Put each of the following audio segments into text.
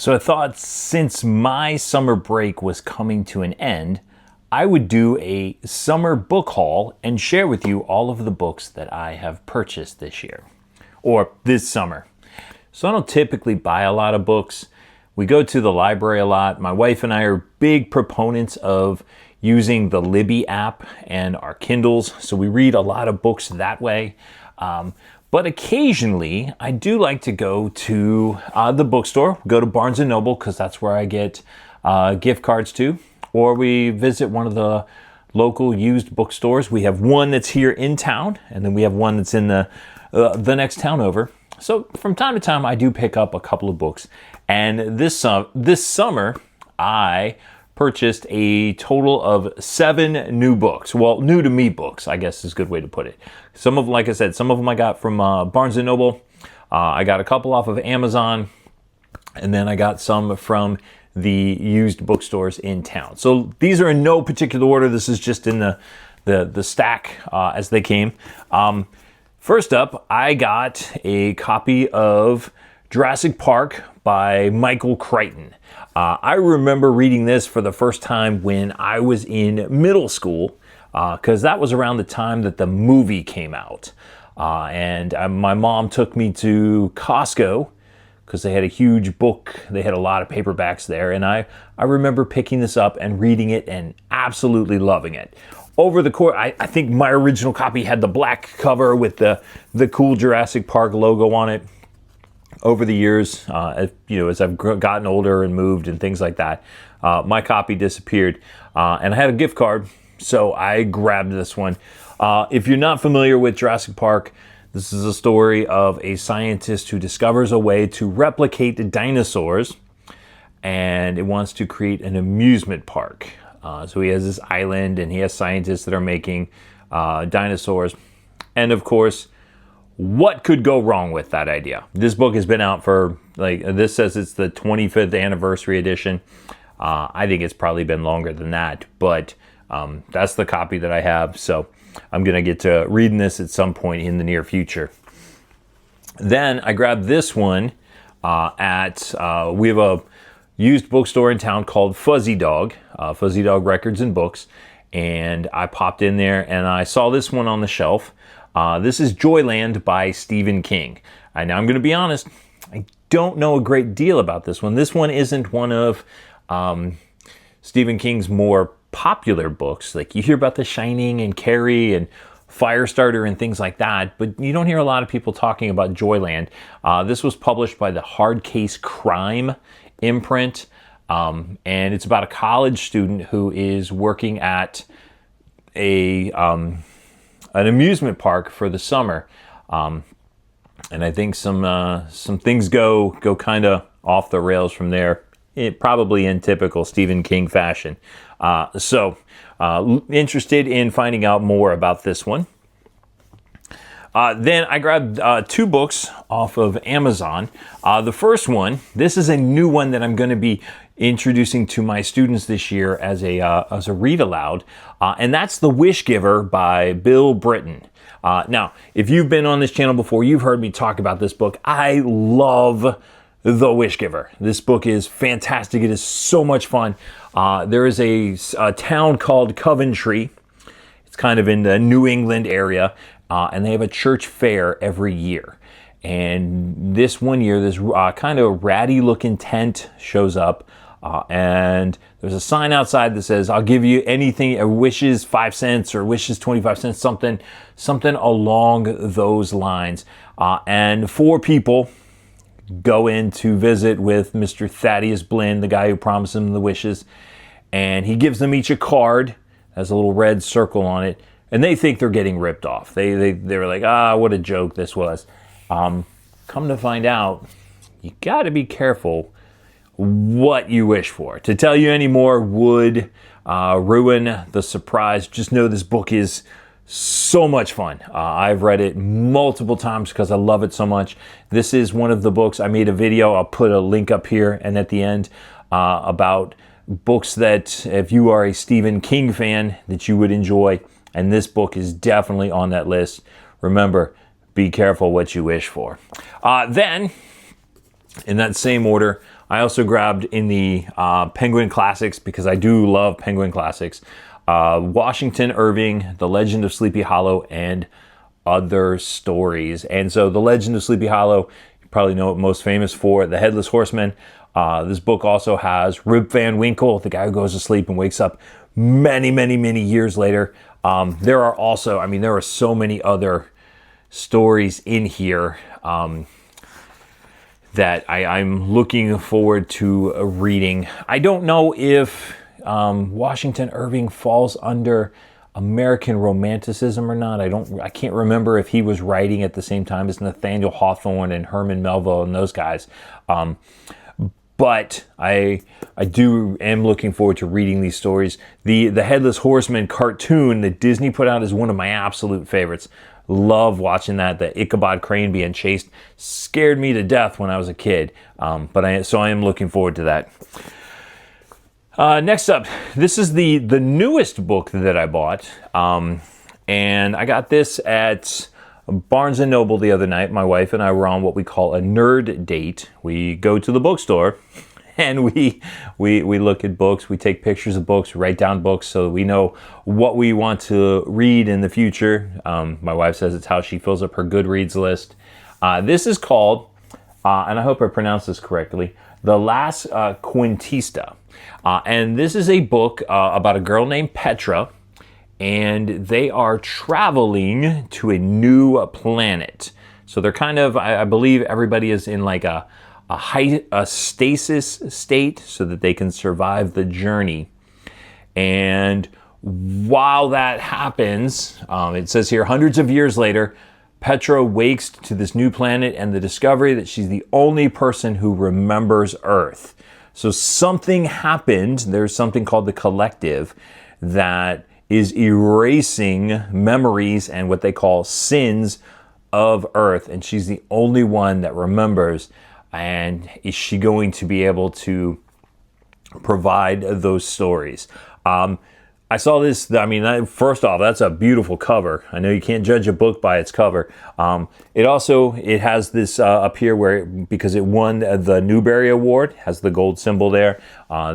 So I thought since my summer break was coming to an end, I would do a summer book haul and share with you all of the books that I have purchased this year, or this summer. So I don't typically buy a lot of books. We go to the library a lot. My wife and I are big proponents of using the Libby app and our Kindles, so we read a lot of books that way. But occasionally, I do like to go to the bookstore, go to Barnes & Noble, because that's where I get gift cards to, or we visit one of the local used bookstores. We have one that's here in town, and then we have one that's in the next town over. So from time to time, I do pick up a couple of books. And this summer, I purchased a total of 7 new books. Well, new to me books, I guess is a good way to put it. Some of them, like I said, some of them I got from Barnes & Noble. I got a couple off of Amazon. And then I got some from the used bookstores in town. So these are in no particular order. This is just in the stack as they came. First up, I got a copy of Jurassic Park by Michael Crichton. I remember reading this for the first time when I was in middle school, because that was around the time that the movie came out. And my mom took me to Costco because they had a huge book. They had a lot of paperbacks there. And I remember picking this up and reading it and absolutely loving it. Over the course, I think my original copy had the black cover with the cool Jurassic Park logo on it. Over the years, as I've gotten older and moved and things like that, my copy disappeared, and I had a gift card, so I grabbed this one. If you're not familiar with Jurassic Park, this is a story of a scientist who discovers a way to replicate dinosaurs, and it wants to create an amusement park. So he has this island, and he has scientists that are making dinosaurs, and of course, what could go wrong with that idea? This book has been out for, this says it's the 25th anniversary edition. I think it's probably been longer than that, but that's the copy that I have. So I'm going to get to reading this at some point in the near future. Then I grabbed this one we have a used bookstore in town called Fuzzy Dog Records and Books. And I popped in there and I saw this one on the shelf. This is Joyland by Stephen King. Now I'm going to be honest, I don't know a great deal about this one. This one isn't one of Stephen King's more popular books. Like you hear about The Shining and Carrie and Firestarter and things like that, but you don't hear a lot of people talking about Joyland. This was published by the Hard Case Crime imprint, and it's about a college student who is working at an amusement park for the summer, and I think some things go kind of off the rails from there. Probably in typical Stephen King fashion. So interested in finding out more about this one. Then I grabbed 2 books off of Amazon. The first one, this is a new one that I'm going to be introducing to my students this year as a read aloud, and that's The Wish Giver by Bill Britton. Now, if you've been on this channel before, you've heard me talk about this book. I love The Wish Giver. This book is fantastic. It is so much fun. There is a town called Coventry. It's kind of in the New England area, and they have a church fair every year. And this one year, this kind of ratty looking tent shows up, and there's a sign outside that says, "I'll give you anything, wishes 5 cents or wishes 25 cents, something along those lines." And 4 people go in to visit with Mr. Thaddeus Blinn, the guy who promised them the wishes, and he gives them each a card, has a little red circle on it, and they think they're getting ripped off. They were like, what a joke this was. Come to find out, you got to be careful what you wish for. To tell you any more would ruin the surprise. Just know this book is so much fun. I've read it multiple times because I love it so much. This is one of the books. I made a video. I'll put a link up here and at the end about books that, if you are a Stephen King fan, that you would enjoy. And this book is definitely on that list. Remember, be careful what you wish for. Then In that same order, I also grabbed in the Penguin Classics, because I do love Penguin Classics, Washington Irving, The Legend of Sleepy Hollow, and Other Stories. And so The Legend of Sleepy Hollow, you probably know it most famous for The Headless Horseman. This book also has Rip Van Winkle, the guy who goes to sleep and wakes up many, many, many years later. There are also, I mean, there are so many other stories in here that I'm looking forward to reading. I don't know if Washington Irving falls under American Romanticism or not. I can't remember if he was writing at the same time as Nathaniel Hawthorne and Herman Melville and those guys. But I am looking forward to reading these stories. The Headless Horseman cartoon that Disney put out is one of my absolute favorites. Love watching that. The Ichabod Crane being chased scared me to death when I was a kid. So I am looking forward to that. Next up, this is the newest book that I bought. And I got this at Barnes & Noble the other night. My wife and I were on what we call a nerd date. We go to the bookstore and we look at books, we take pictures of books, write down books so that we know what we want to read in the future. My wife says it's how she fills up her Goodreads list. This is called, and I hope I pronounced this correctly, The Last Quintista. And this is a book about a girl named Petra, and they are traveling to a new planet. So they're kind of, I believe everybody is in like a stasis state so that they can survive the journey. And while that happens, it says here, hundreds of years later, Petra wakes to this new planet and the discovery that she's the only person who remembers Earth. So something happened. There's something called the Collective that is erasing memories and what they call sins of Earth. And she's the only one that remembers. And is she going to be able to provide those stories? I saw this, I mean, first off, that's a beautiful cover. I know you can't judge a book by its cover. It has this up here where, because it won the Newbery Award, has the gold symbol there.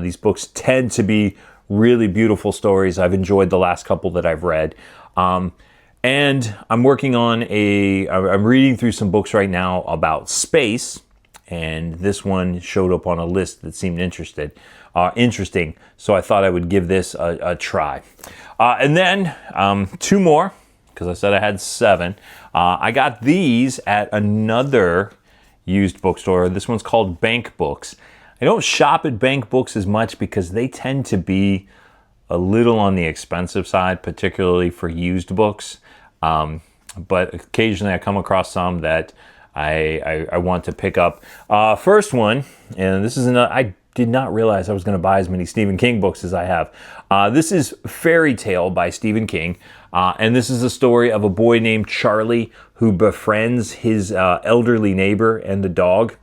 These books tend to be really beautiful stories. I've enjoyed the last couple that I've read. And I'm working on I'm reading through some books right now about space. And this one showed up on a list that seemed interesting. So I thought I would give this a try. And then two more, because I said I had 7. I got these at another used bookstore. This one's called Bank Books. I don't shop at Bank Books as much because they tend to be a little on the expensive side, particularly for used books. But occasionally I come across some that I want to pick up. First one, and this is I did not realize I was going to buy as many Stephen King books as I have. This is Fairy Tale by Stephen King, and this is a story of a boy named Charlie who befriends his elderly neighbor and the dog.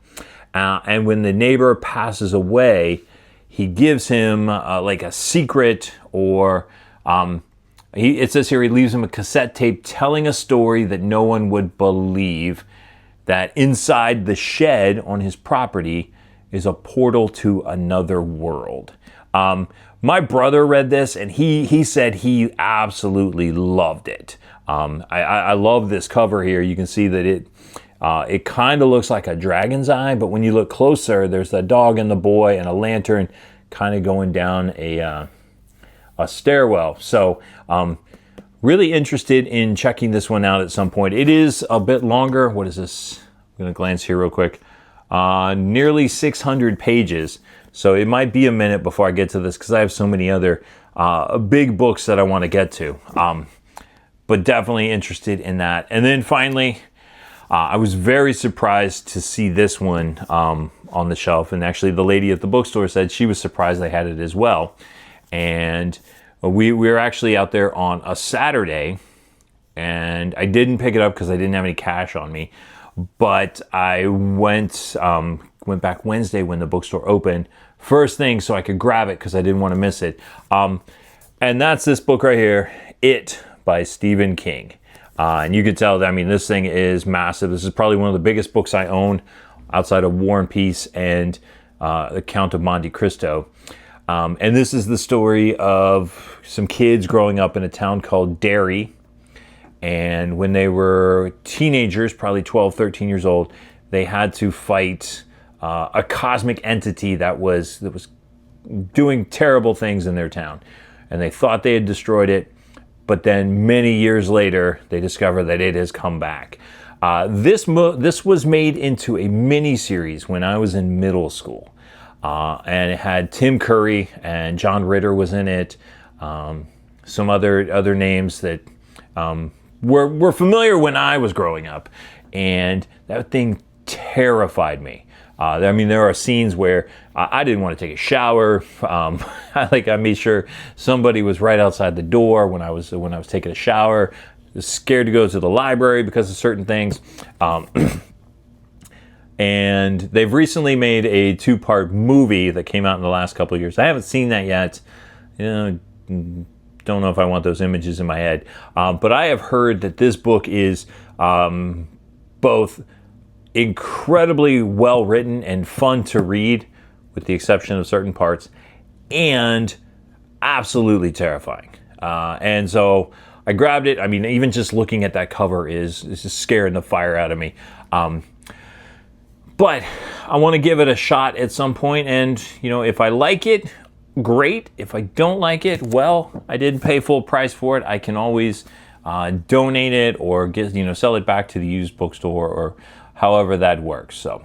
And when the neighbor passes away, he gives him like a secret, or it says here he leaves him a cassette tape telling a story that no one would believe, that inside the shed on his property is a portal to another world. My brother read this and he said he absolutely loved it. I love this cover here. You can see that it kind of looks like a dragon's eye, but when you look closer, there's a dog and the boy and a lantern kind of going down a stairwell. So really interested in checking this one out at some point. It is a bit longer. What is this? I'm going to glance here real quick. Nearly 600 pages. So it might be a minute before I get to this because I have so many other big books that I want to get to. But definitely interested in that. And then finally, I was very surprised to see this one on the shelf. And actually the lady at the bookstore said she was surprised I had it as well. And we were actually out there on a Saturday, and I didn't pick it up because I didn't have any cash on me. But I went back Wednesday when the bookstore opened, first thing, so I could grab it because I didn't want to miss it. And that's this book right here, It by Stephen King. And you can tell that, I mean, this thing is massive. This is probably one of the biggest books I own outside of War and Peace and The Count of Monte Cristo. And this is the story of some kids growing up in a town called Derry. And when they were teenagers, probably 12, 13 years old, they had to fight a cosmic entity that was doing terrible things in their town. And they thought they had destroyed it, but then many years later, they discover that it has come back. This was made into a mini-series when I was in middle school. And it had Tim Curry and John Ritter was in it. Some other names that were familiar when I was growing up. And that thing terrified me. I mean, there are scenes where I didn't want to take a shower. I made sure somebody was right outside the door when I was taking a shower. I was scared to go to the library because of certain things. And they've recently made a 2-part movie that came out in the last couple of years. I haven't seen that yet. Don't know if I want those images in my head. But I have heard that this book is both incredibly well written and fun to read, with the exception of certain parts, and absolutely terrifying. And so I grabbed it. I mean, even just looking at that cover is just scaring the fire out of me. But I want to give it a shot at some point, and if I like it, great. If I don't like it, well, I didn't pay full price for it. I can always donate it or sell it back to the used bookstore or however that works. So,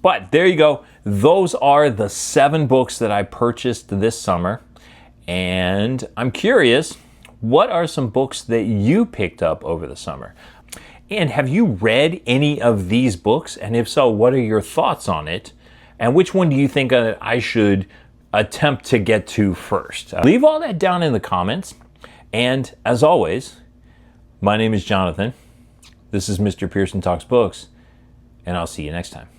but there you go. Those are the 7 books that I purchased this summer. And I'm curious, what are some books that you picked up over the summer? And have you read any of these books? And if so, what are your thoughts on it? And which one do you think I should attempt to get to first? Leave all that down in the comments. And as always, my name is Jonathan. This is Mr. Pearson Talks Books. And I'll see you next time.